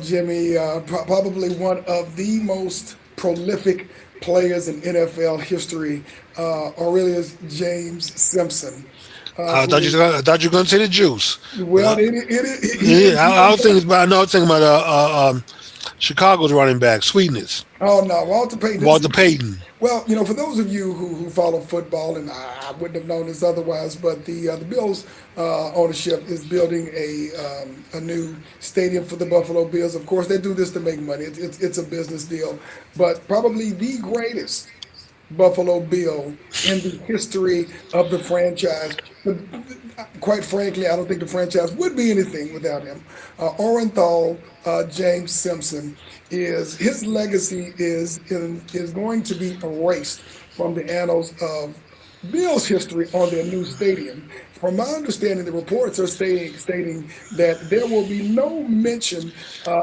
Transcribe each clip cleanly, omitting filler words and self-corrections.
Jimmy, probably one of the most prolific players in NFL history, Aurelius James Simpson, who, I thought you were going to say the juice. well, Uh, he yeah, is. He I is was thinking about. No, I was thinking about Chicago's running back, Sweetness, oh no, Walter Payton. Walter Payton. Well, for those of you who follow football, and I wouldn't have known this otherwise, but the Bills ownership is building a new stadium for the Buffalo Bills. Of course, they do this to make money. It's a business deal, but probably the greatest Buffalo Bill in the history of the franchise. But quite frankly, I don't think the franchise would be anything without him. Orenthal James Simpson is his legacy is going to be erased from the annals of Bills history on their new stadium. From my understanding, the reports are stating that there will be no mention,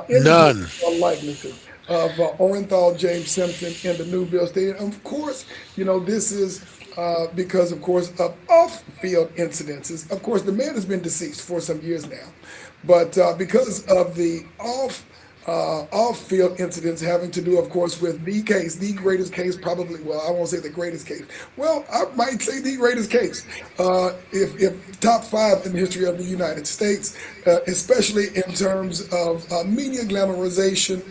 images, None. or likenesses of Orenthal James Simpson in the new Bill Stadium. Of course, this is because, of course, of off-field incidences. Of course, the man has been deceased for some years now, but because of the off-field incidents having to do, of course, with the case, the greatest case, probably. Well, I won't say the greatest case. Well, I might say the greatest case, if top five in the history of the United States, especially in terms of media glamorization.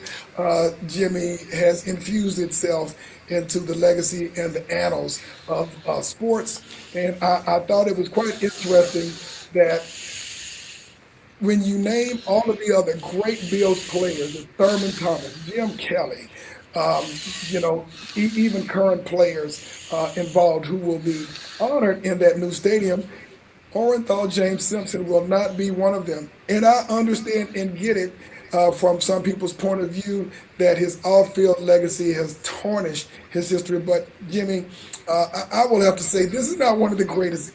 Jimmy has infused itself into the legacy and the annals of sports, and I thought it was quite interesting that when you name all of the other great Bills players, Thurman Thomas, Jim Kelly, even current players involved who will be honored in that new stadium, Orenthal James Simpson will not be one of them. And I understand and get it from some people's point of view that his off-field legacy has tarnished his history. But Jimmy, I will have to say this is not one of the greatest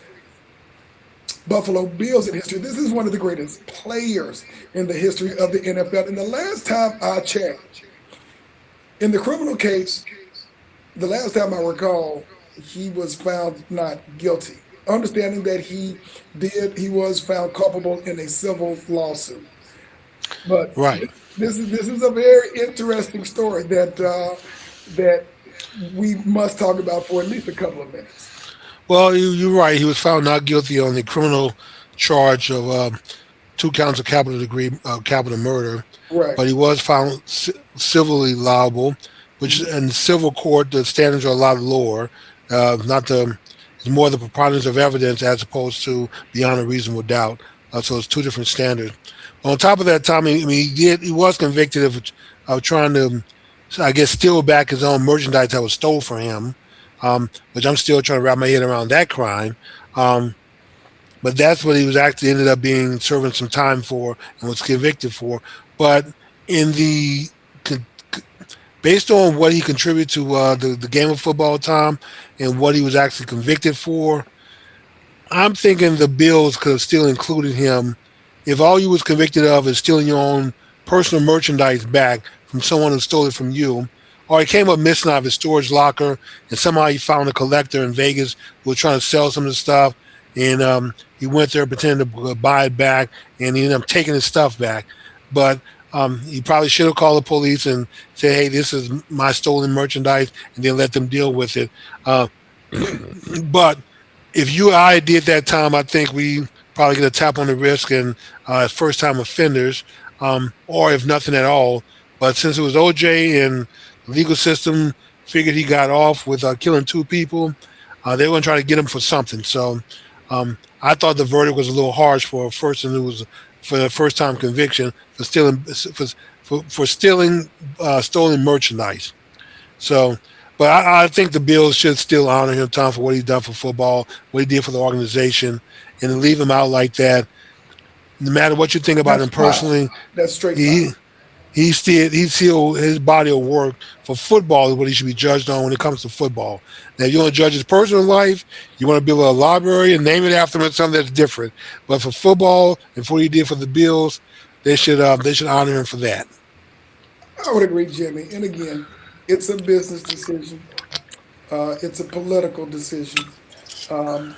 Buffalo Bills in history. This is one of the greatest players in the history of the NFL. And the last time I checked, in the criminal case, the last time I recall, he was found not guilty. Understanding that he was found culpable in a civil lawsuit. But Right. this is a very interesting story that we must talk about for at least a couple of minutes. Well, you're right. He was found not guilty on the criminal charge of two counts of capital murder, Right. but he was found civilly liable, which Mhm. in civil court the standards are a lot lower. Not the It's more the preponderance of evidence as opposed to beyond a reasonable doubt. So it's two different standards. On top of that, Tommy, I mean, he was convicted of trying to, I guess, steal back his own merchandise that was stole from him, which I'm still trying to wrap my head around that crime. Um, but that's what he was actually ended up being serving some time for and was convicted for. But in the based on what he contributed to the game of football, Tom, and what he was actually convicted for, I'm thinking the Bills could have still included him if all you was convicted of is stealing your own personal merchandise back from someone who stole it from you, or he came up missing out of his storage locker, and somehow he found a collector in Vegas who was trying to sell some of the stuff, and he went there pretending to buy it back, and he ended up taking his stuff back. But he probably should have called the police and said, "Hey, this is my stolen merchandise," and then let them deal with it. Uh, but if you or I did that time, I think we probably get a tap on the wrist and first time offenders, or if nothing at all. But since it was OJ and the legal system figured he got off with killing two people, they were going to try to get him for something. So I thought the verdict was a little harsh for a person who was for the first time conviction for stealing stolen merchandise. So, but I think the Bills should still honor him, Tom, for what he's done for football, what he did for the organization, and to leave him out like that. No matter what you think about That's him foul. personally, That's straight he foul. he still his body of work for football is what he should be judged on when it comes to football. Now, if you want to judge his personal life, you want to build a library and name it after him, something that's different. But for football and for what he did for the Bills, they should honor him for that. I would agree, Jimmy. And again, it's a business decision. It's a political decision.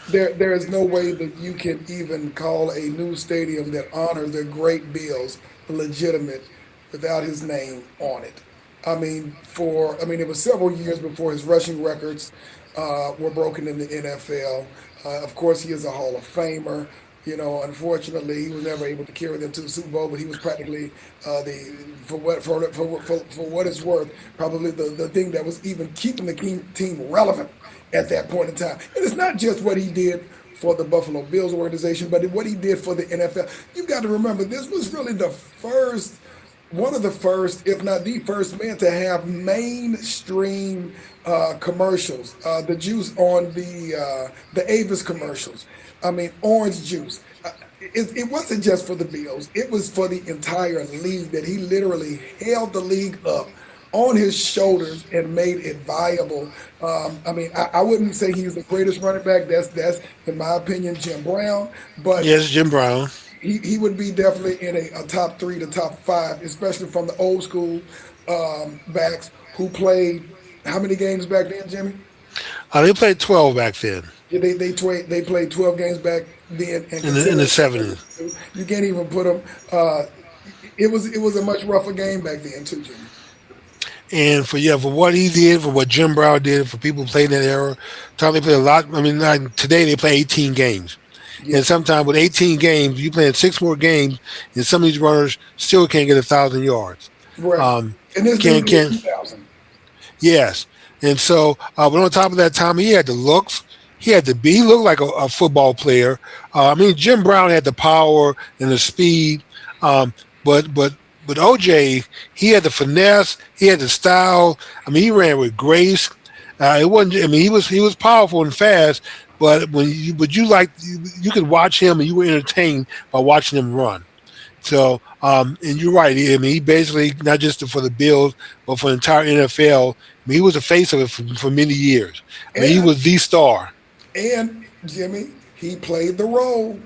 There is no way that you can even call a new stadium that honors their great Bills legitimate. without his name on it. It was several years before his rushing records were broken in the NFL. Of course, he is a Hall of Famer. Unfortunately, he was never able to carry them to the Super Bowl, but he was practically for what it's worth, probably the thing that was even keeping the team relevant at that point in time. And it's not just what he did for the Buffalo Bills organization, but what he did for the NFL. You've got to remember, this was really one of the first, if not the first man to have mainstream commercials. The juice on the Avis commercials. Orange juice. It wasn't just for the Bills. It was for the entire league that he literally held the league up on his shoulders and made it viable. I wouldn't say he's the greatest running back. That's in my opinion Jim Brown, but Yes, Jim Brown. he would be definitely in a top three to top five, especially from the old school backs who played how many games back then, Jimmy? They played 12 back then Yeah, they played 12 games back then and in the considered 70s. you can't even put them. It was a much rougher game back then too, Jimmy. And for what he did, for what Jim Brown did, for people who played in that era, time they play a lot. I mean, like today they play 18 games, and Yes, sometimes with 18 games, you playing six more games, and some of these runners still can't get 1,000 yards. right. Um, And this can dude did can 2,000. Yes. And so, but on top of that, Tommy, he had the looks. He had the be. He looked like a football player. Jim Brown had the power and the speed. Um, but OJ, he had the finesse. He had the style. He ran with grace. It wasn't. He was powerful and fast. But you could watch him and you were entertained by watching him run. So, and you're right. He basically not just for the Bills, but for the entire NFL. He was the face of it for many years. He And was the star. and Jimmy, he played the role.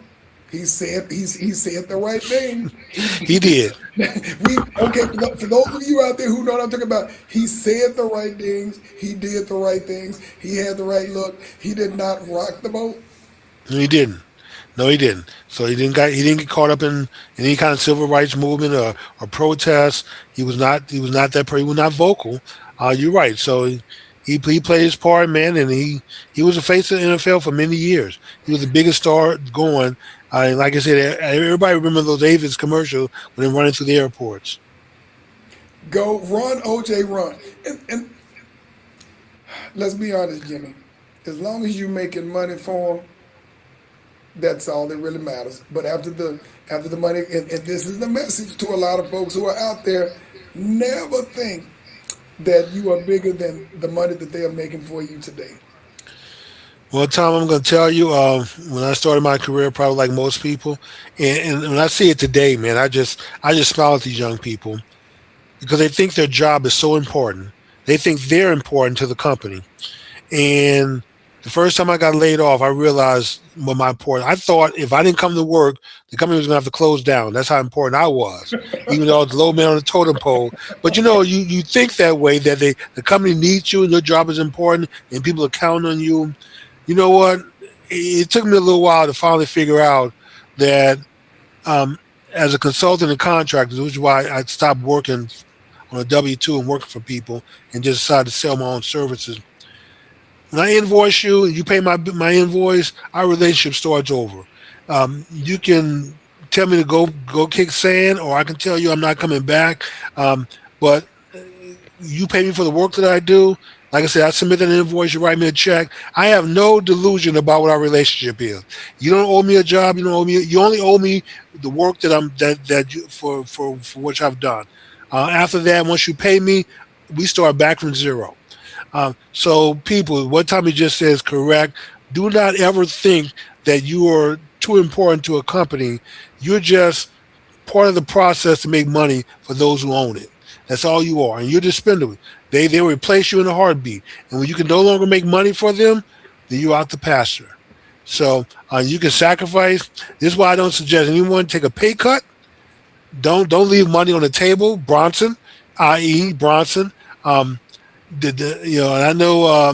He said the right thing. He did. For those of you out there who know what I'm talking about, he said the right things. He did the right things. He had the right look. He did not rock the boat. No, he didn't. No, he didn't. So he didn't get caught up in any kind of civil rights movement or protest. He was not that. He was not vocal. You're right. So he played his part, man, and he was the face of the NFL for many years. He was the biggest star going. And like I said, everybody remember those Avis commercials when they're running through the airports. Go run, OJ, run. And let's be honest, Jimmy. As long as you're making money for him, that's all that really matters. But after the money, and this is the message to a lot of folks who are out there: never think that you are bigger than the money that they are making for you today. Well, Tom, I'm going to tell you, when I started my career, probably like most people, and when I see it today, man, I just smile at these young people because they think their job is so important. They think they're important to the company. And the first time I got laid off, I realized what my important. I thought if I didn't come to work, the company was going to have to close down. That's how important I was, even though I was the low man on the totem pole. But you think that way that the company needs you and your job is important and people are counting on you. You know what? It took me a little while to finally figure out that um, as a consultant and contractor, which is why I stopped working on a W-2 and working for people and just decided to sell my own services. When I invoice you and you pay my invoice, our relationship starts over. You can tell me to go kick sand, or I can tell you I'm not coming back. But you pay me for the work that I do. Like I said, I submit an invoice, you write me a check. I have no delusion about what our relationship is. You don't owe me a job. You don't owe me. You only owe me the work for which I've done. After that, once you pay me, we start back from zero. So, people, what Tommy just said is correct. Do not ever think that you are too important to a company. You're just part of the process to make money for those who own it. That's all you are, and you're dispendable. They replace you in a heartbeat, and when you can no longer make money for them, then you're out the pasture. So you can sacrifice. This is why I don't suggest anyone take a pay cut. Don't leave money on the table. Bronson, i.e. Bronson, and I know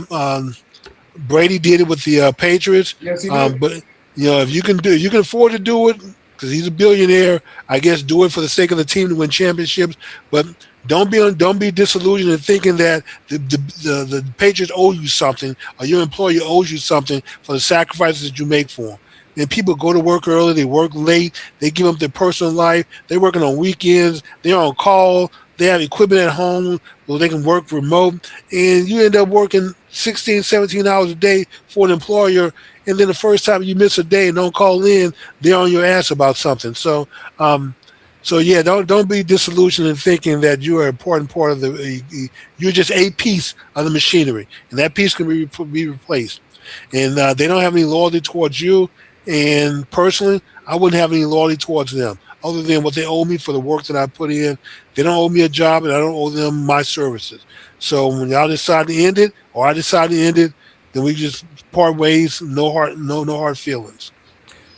Brady did it with the Patriots. Yes, he did. But if you can afford to do it, because he's a billionaire. I guess do it for the sake of the team to win championships, but don't be disillusioned in thinking that the Patriots owe you something or your employer owes you something for the sacrifices that you make for them. And people go to work early, they work late, they give up their personal life, they're working on weekends, they're on call, they have equipment at home where they can work remote, and you end up working 16, 17 hours a day for an employer, and then the first time you miss a day and don't call in, they're on your ass about something. Um, so yeah, don't be disillusioned in thinking that you are an important part of you're just a piece of the machinery, and that piece can be replaced. And they don't have any loyalty towards you. And personally, I wouldn't have any loyalty towards them other than what they owe me for the work that I put in. They don't owe me a job, and I don't owe them my services. So when y'all decide to end it, or I decide to end it, then we just part ways. No hard feelings.